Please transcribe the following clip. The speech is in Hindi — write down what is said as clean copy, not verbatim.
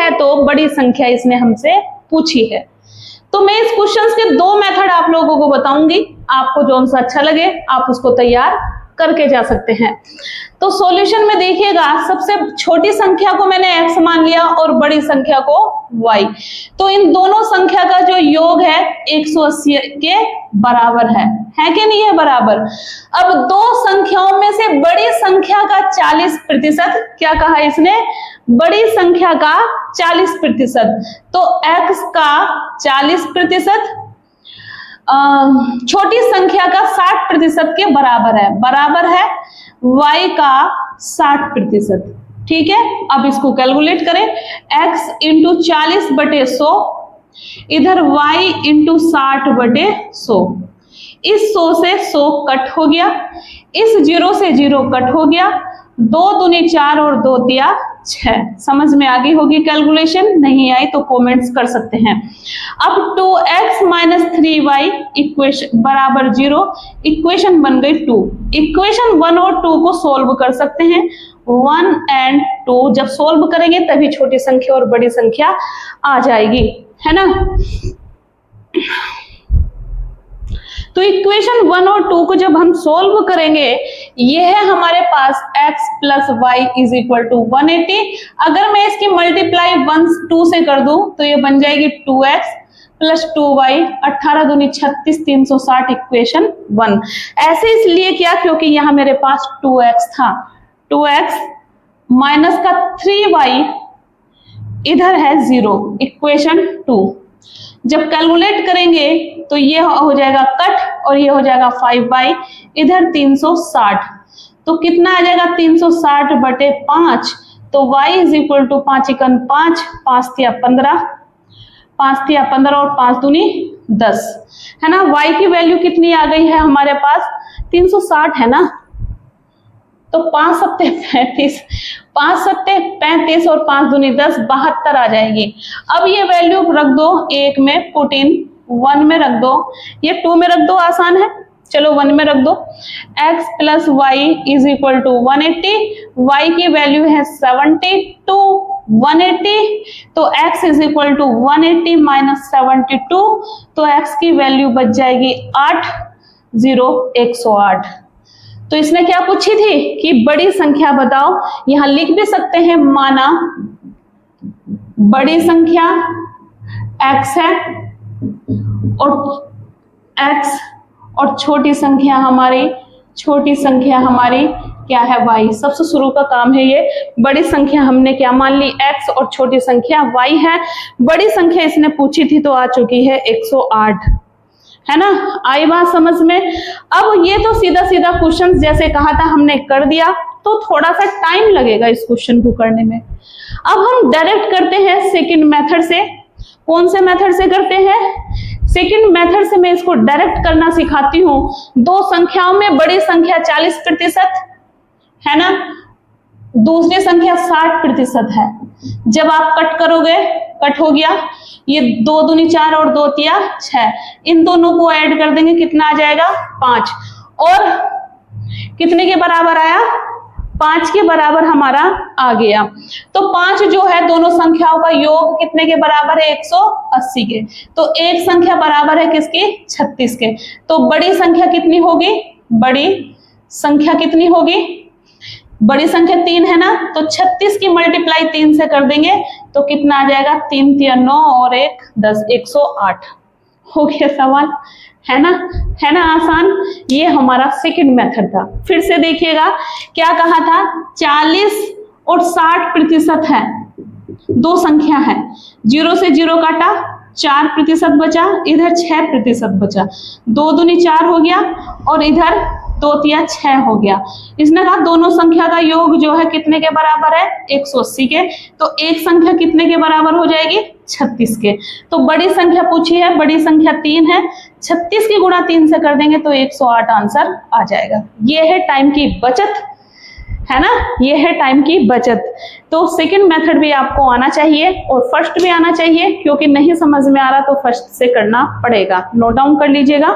है तो बड़ी संख्या इसने हमसे पूछी है। तो मैं इस क्वेश्चन के दो मेथड आप लोगों को बताऊंगी, आपको जो सा अच्छा लगे आप उसको तैयार करके जा सकते हैं। तो सॉल्यूशन में देखिएगा, सबसे छोटी संख्या को मैंने x मान लिया और बड़ी संख्या को y, तो इन दोनों संख्या का जो योग है 180 के बराबर है कि नहीं है बराबर। अब दो संख्याओं में से बड़ी संख्या का 40%, क्या कहा इसने, बड़ी संख्या का 40%, तो x का 40% छोटी संख्या का 60% के बराबर है y का 60%। ठीक है, अब इसको कैलकुलेट करें, x इंटू 40/100, इधर y इंटू 60/100। इस 100 से 100 कट हो गया, इस 0 से 0 कट हो गया, 2 दूनी 4 और 2 तिया 6। समझ में आ गई होगी कैलकुलेशन, नहीं आई तो कमेंट्स कर सकते हैं। अब 2x - 3y इक्वेशन बराबर 0, इक्वेशन बन गई 2। इक्वेशन 1 और 2 को सोल्व कर सकते हैं, 1 और 2 जब सोल्व करेंगे तभी छोटी संख्या और बड़ी संख्या आ जाएगी, है ना। तो इक्वेशन 1 और 2 को जब हम सोल्व करेंगे, ये है हमारे पास x + y = 180। अगर मैं इसकी मल्टीप्लाई 1 2 से कर दूं तो ये बन जाएगी 2x + 2y, 18 दूनी 36, 360 इक्वेशन 1। ऐसे इसलिए किया क्योंकि यहाँ मेरे पास 2x था, 2x माइनस का 3y इधर है 0, इक्वेशन 2। जब कैलकुलेट करेंगे तो ये हो जाएगा कट और ये हो जाएगा 5y, इधर 360, तो कितना आ जाएगा 360/5, तो y = 5 × 5, 5 × 15, 5 × 15 और 5 दूनी 10, है ना। y की वैल्यू कितनी आ गई है हमारे पास, 360 है ना, तो 5 सत्ते 35, 5 सत्ते 35 और 5 दूनी 10, 72 आ जाएगी। अब ये वैल्यू रख दो, एक में पुट इन, 1 में रख दो, ये 2 में रख दो, आसान है, चलो 1 में रख दो। x + y = 180, y की वैल्यू है 72, 180, तो x = 180 - 72, तो x की वैल्यू बच जाएगी 8, 0 108। तो इसने क्या पूछी थी कि बड़ी संख्या बताओ, यहां लिख भी सकते हैं, माना बड़ी संख्या x है और x और छोटी संख्या हमारी क्या है, y। सबसे शुरू का काम है ये, बड़ी संख्या हमने क्या मान ली, x और छोटी संख्या y है। बड़ी संख्या इसने पूछी थी तो आ चुकी है 108, है ना। आई बात समझ में। अब ये तो सीधा सीधा क्वेश्चन जैसे कहा था हमने कर दिया, तो थोड़ा सा टाइम लगेगा इस क्वेश्चन को करने में। अब हम डायरेक्ट करते हैं सेकंड मेथड से। कौन से मेथड से करते हैं, सेकंड मेथड से मैं इसको डायरेक्ट करना सिखाती हूँ। दो संख्याओं में बड़ी संख्या 40% है ना, दूसरी संख्या 60% है। जब आप कट करोगे, कट हो गया, ये 2 दूनी 4 और 2 तिया 6, इन दोनों को ऐड कर देंगे, कितना आ जाएगा 5, और कितने के बराबर आया, 5 के बराबर हमारा आ गया। तो 5 जो है दोनों संख्याओं का योग कितने के बराबर है, 180 के। तो एक संख्या बराबर है किसकी, 36 के। तो बड़ी संख्या कितनी होगी, बड़ी संख्या कितनी होगी, बड़ी संख्या 3 है ना, तो 36 की मल्टीप्लाई 3 से कर देंगे तो कितना आ जाएगा, 3 × 9 और 1 10, 108 हो गया सवाल, है ना आसान। ये हमारा सेकंड मेथड था। फिर से देखिएगा क्या कहा था, 40 और 60% है, दो संख्या है, 0 से 0 काटा, 4% बचा, इधर 6% बचा, 2 दूनी 4 हो गया और इधर 2 तिया 6 हो गया। इसने कहा दोनों संख्या का योग जो है कितने के बराबर है, 180 के। तो एक संख्या कितने के बराबर हो जाएगी, 36 के। तो बड़ी संख्या पूछी है, बड़ी संख्या 3 है, 36 की गुणा 3 से कर देंगे तो 108 आंसर आ जाएगा। ये है टाइम की बचत, है ना, ये है टाइम की बचत। तो सेकंड मेथड भी आपको आना चाहिए और फर्स्ट भी आना चाहिए, क्योंकि नहीं समझ में आ रहा तो फर्स्ट से करना पड़ेगा। नोट डाउन कर लीजिएगा।